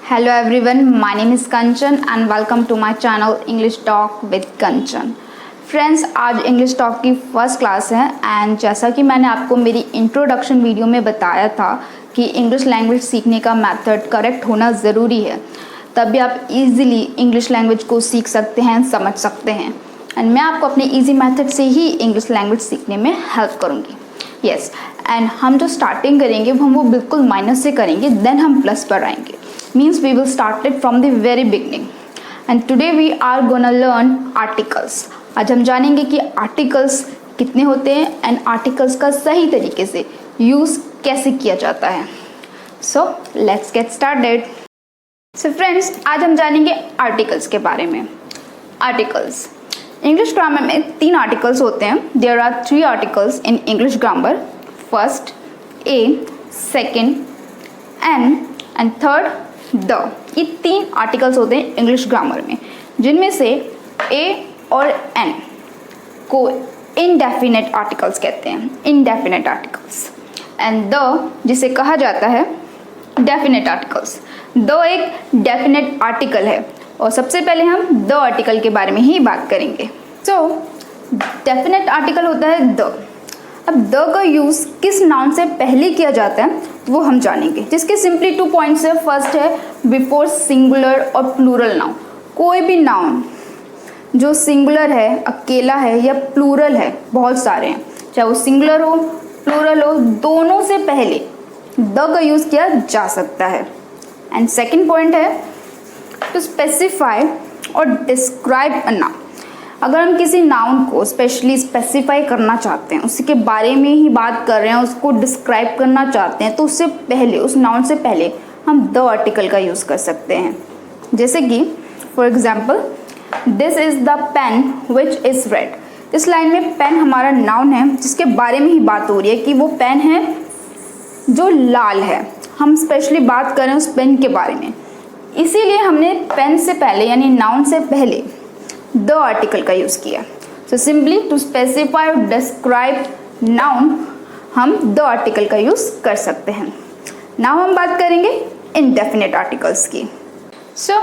Hello everyone, my name is Kanchan and welcome to my channel English Talk with Kanchan. Friends, आज English talk की first class है and जैसा कि मैंने आपको मेरी इंट्रोडक्शन वीडियो में बताया था कि इंग्लिश लैंग्वेज सीखने का मेथड करेक्ट होना ज़रूरी है, तभी आप इजीली इंग्लिश लैंग्वेज को सीख सकते हैं, समझ सकते हैं। एंड मैं आपको अपने इजी मेथड से ही इंग्लिश लैंग्वेज सीखने में हेल्प करूँगी। यस, एंड हम जो स्टार्टिंग करेंगे वो बिल्कुल माइनस से करेंगे, देन हम प्लस पर आएंगे। Means we will start it from the very beginning. And today we are gonna learn articles. आज हम जानेंगे कि आर्टिकल्स कितने होते हैं एंड आर्टिकल्स का सही तरीके से यूज़ कैसे किया जाता है। So let's get started. So friends, आज हम जानेंगे आर्टिकल्स के बारे में। आर्टिकल्स इंग्लिश ग्रामर में 3 आर्टिकल्स होते हैं। There are 3 articles in English grammar. First a, second an and third the. ये 3 आर्टिकल्स होते हैं इंग्लिश ग्रामर में, जिनमें से ए और एन को इनडेफिनेट आर्टिकल्स कहते हैं, इनडेफिनेट आर्टिकल्स। एंड द जिसे कहा जाता है डेफिनेट आर्टिकल्स। द एक डेफिनेट आर्टिकल है और सबसे पहले हम द आर्टिकल के बारे में ही बात करेंगे। सो डेफिनेट आर्टिकल होता है द। अब द का यूज़ किस नाउन से पहले किया जाता है वो हम जानेंगे, जिसके सिंपली 2 पॉइंट्स है। फर्स्ट है बिफोर सिंगुलर और प्लूरल नाउन। कोई भी नाउन जो सिंगुलर है, अकेला है, या प्लूरल है, बहुत सारे हैं, चाहे वो सिंगुलर हो प्लूरल हो, दोनों से पहले द का यूज़ किया जा सकता है। एंड सेकेंड पॉइंट है टू स्पेसिफाई और डिस्क्राइब अ नाउन। अगर हम किसी नाउन को स्पेशली स्पेसिफाई करना चाहते हैं, उसी के बारे में ही बात कर रहे हैं, उसको डिस्क्राइब करना चाहते हैं, तो उससे पहले, उस नाउन से पहले हम द आर्टिकल का यूज़ कर सकते हैं। जैसे कि for example, this is the pen which is red. इस लाइन में पेन हमारा नाउन है, जिसके बारे में ही बात हो रही है कि वो पेन है जो लाल है। हम स्पेशली बात करें उस पेन के बारे में, इसीलिए हमने पेन से पहले यानी नाउन से पहले द आर्टिकल का यूज़ किया। सो सिंपली टू स्पेसिफाई और डिस्क्राइब नाउन हम द आर्टिकल का यूज़ कर सकते हैं। नाउ हम बात करेंगे इनडेफिनेट आर्टिकल्स की। सो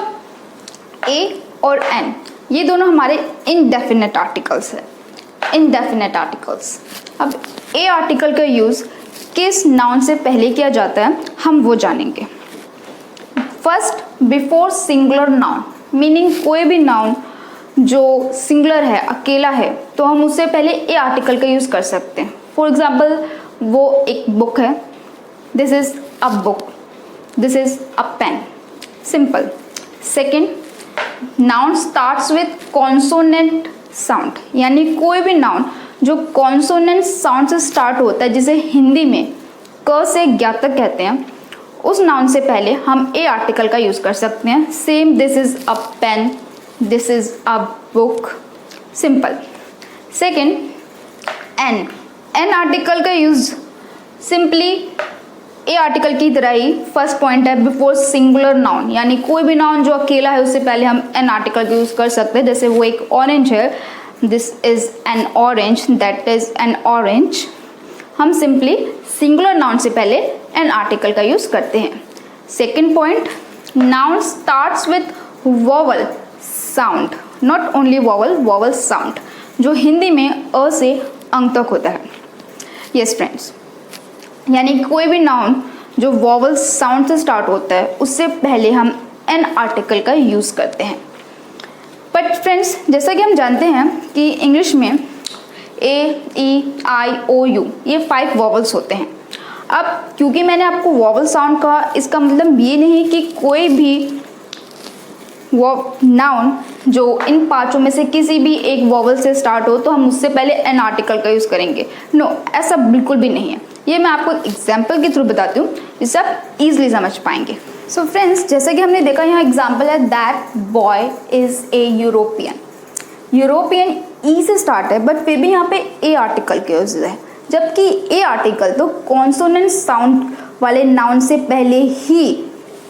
ए और एन ये दोनों हमारे इनडेफिनेट आर्टिकल्स है, इनडेफिनेट आर्टिकल्स। अब ए आर्टिकल का यूज़ किस नाउन से पहले किया जाता है हम वो जानेंगे। First before singular noun, meaning कोई भी नाउन जो सिंगुलर है, अकेला है, तो हम उससे पहले ए आर्टिकल का यूज़ कर सकते हैं। फॉर एग्जाम्पल, वो एक बुक है, this is a book, this is a pen, simple. Second, noun starts with consonant sound, यानी कोई भी नाउन जो कॉन्सोनेंट साउंड से स्टार्ट होता है, जिसे हिंदी में क से ज्ञ तक कहते हैं, उस नाउन से पहले हम ए आर्टिकल का यूज़ कर सकते हैं। Same, this is a pen, this is a book, simple. Second, an. An article का यूज़ सिंपली ए आर्टिकल की तरह ही फर्स्ट पॉइंट है बिफोर सिंगुलर नाउन, यानी कोई भी नाउन जो अकेला है उससे पहले हम एन आर्टिकल का यूज़ कर सकते हैं। जैसे वो एक ऑरेंज है, this is an orange, that is an orange. हम सिंपली सिंगुलर नाउन से पहले एन आर्टिकल का यूज़ करते हैं। Second point, noun starts with vowel sound, not only vowel, vowel sound, जो हिंदी में अ से अंग तक होता है। यस फ्रेंड्स, यानी कोई भी नाउन जो वोवल साउंड से स्टार्ट होता है उससे पहले हम एन आर्टिकल का यूज़ करते हैं। बट फ्रेंड्स, जैसा कि हम जानते हैं कि इंग्लिश में ए, ई, आई, ओ, यू ये 5 वोवल्स होते हैं। अब क्योंकि मैंने आपको वोवल साउंड कहा, इसका मतलब ये नहीं कि कोई भी वो नाउन जो इन 5 में से किसी भी एक वोवल से स्टार्ट हो तो हम उससे पहले एन आर्टिकल का यूज़ करेंगे। नो, ऐसा बिल्कुल भी नहीं है। ये मैं आपको एग्जाम्पल के थ्रू बताती हूँ, जिससे आप ईजिली समझ पाएंगे। सो फ्रेंड्स, जैसा कि हमने देखा, यहाँ एग्जाम्पल है, that boy is a European. European E से स्टार्ट है, बट फिर भी यहाँ पे ए आर्टिकल का यूज है, जबकि ए आर्टिकल तो कॉन्सोनेंट साउंड वाले नाउन से पहले ही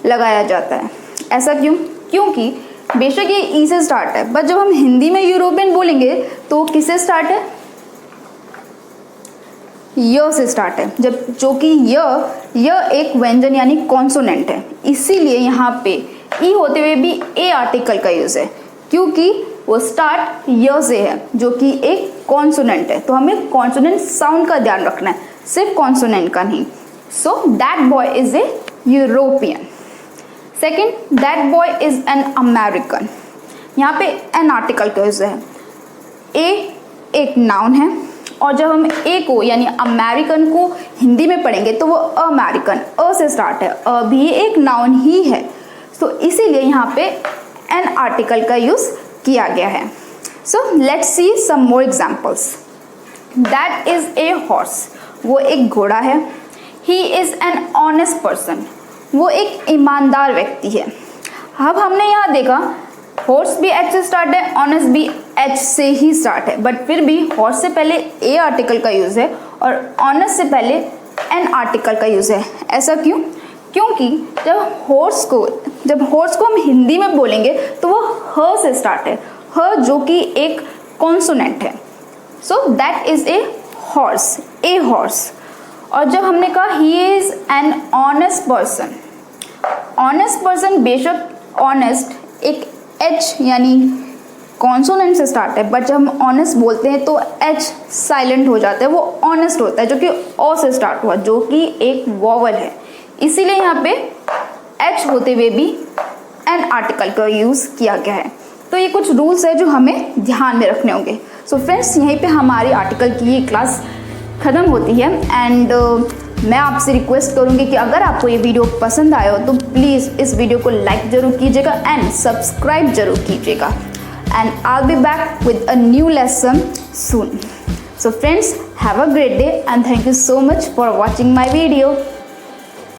लगाया जाता है। ऐसा क्यों? क्योंकि बेशक ये ई से स्टार्ट है, बट जब हम हिंदी में यूरोपियन बोलेंगे तो किससे स्टार्ट है? य से स्टार्ट है, जब जो कि य एक व्यंजन यानी कॉन्सोनेंट है, इसीलिए यहाँ पे ई होते हुए भी ए आर्टिकल का यूज है, क्योंकि वो स्टार्ट य से है जो कि एक कॉन्सोनेंट है। तो हमें कॉन्सोनेंट साउंड का ध्यान रखना है, सिर्फ कॉन्सोनेंट का नहीं। So that boy is a European. Second, that boy is an American. यहाँ पे एन आर्टिकल का यूज है। ए एक नाउन है, और जब हम ए को यानी अमेरिकन को हिंदी में पढ़ेंगे तो वो अमेरिकन, अ से स्टार्ट है, अ भी एक नाउन ही है। तो इसीलिए यहाँ पे एन आर्टिकल का यूज किया गया है। So let's see some more examples. That is a horse, वो एक घोड़ा है। He is an honest person, वो एक ईमानदार व्यक्ति है। अब हमने यहाँ देखा हॉर्स भी एच से स्टार्ट है, ऑनेस्ट भी एच से ही स्टार्ट है, बट फिर भी हॉर्स से पहले ए आर्टिकल का यूज है और ऑनेस्ट से पहले एन आर्टिकल का यूज है। ऐसा क्यों? क्योंकि जब हॉर्स को हम हिंदी में बोलेंगे तो वो ह से स्टार्ट है, ह जो कि एक कॉन्सोनेंट है। So that is a horse, a horse. और जब हमने कहा ही is an honest person, honest person बेशक ऑनेस्ट एक एच यानी कॉन्सोनेंट से स्टार्ट है, बट जब हम ऑनेस्ट बोलते हैं तो एच साइलेंट हो जाता है, वो ऑनेस्ट होता है जो कि ओ से स्टार्ट हुआ, जो कि एक वॉवल है। इसीलिए यहाँ पे एच होते हुए भी एन आर्टिकल का यूज़ किया गया है। तो ये कुछ रूल्स है जो हमें ध्यान में रखने होंगे। सो फ्रेंड्स, यहीं पे हमारी आर्टिकल की ये क्लास ख़त्म होती है। एंड मैं आपसे रिक्वेस्ट करूँगी कि अगर आपको ये वीडियो पसंद आया हो तो प्लीज़ इस वीडियो को लाइक ज़रूर कीजिएगा एंड सब्सक्राइब ज़रूर कीजिएगा। And I will be back with a new lesson soon. So friends, have a great day and thank you so much for watching my video.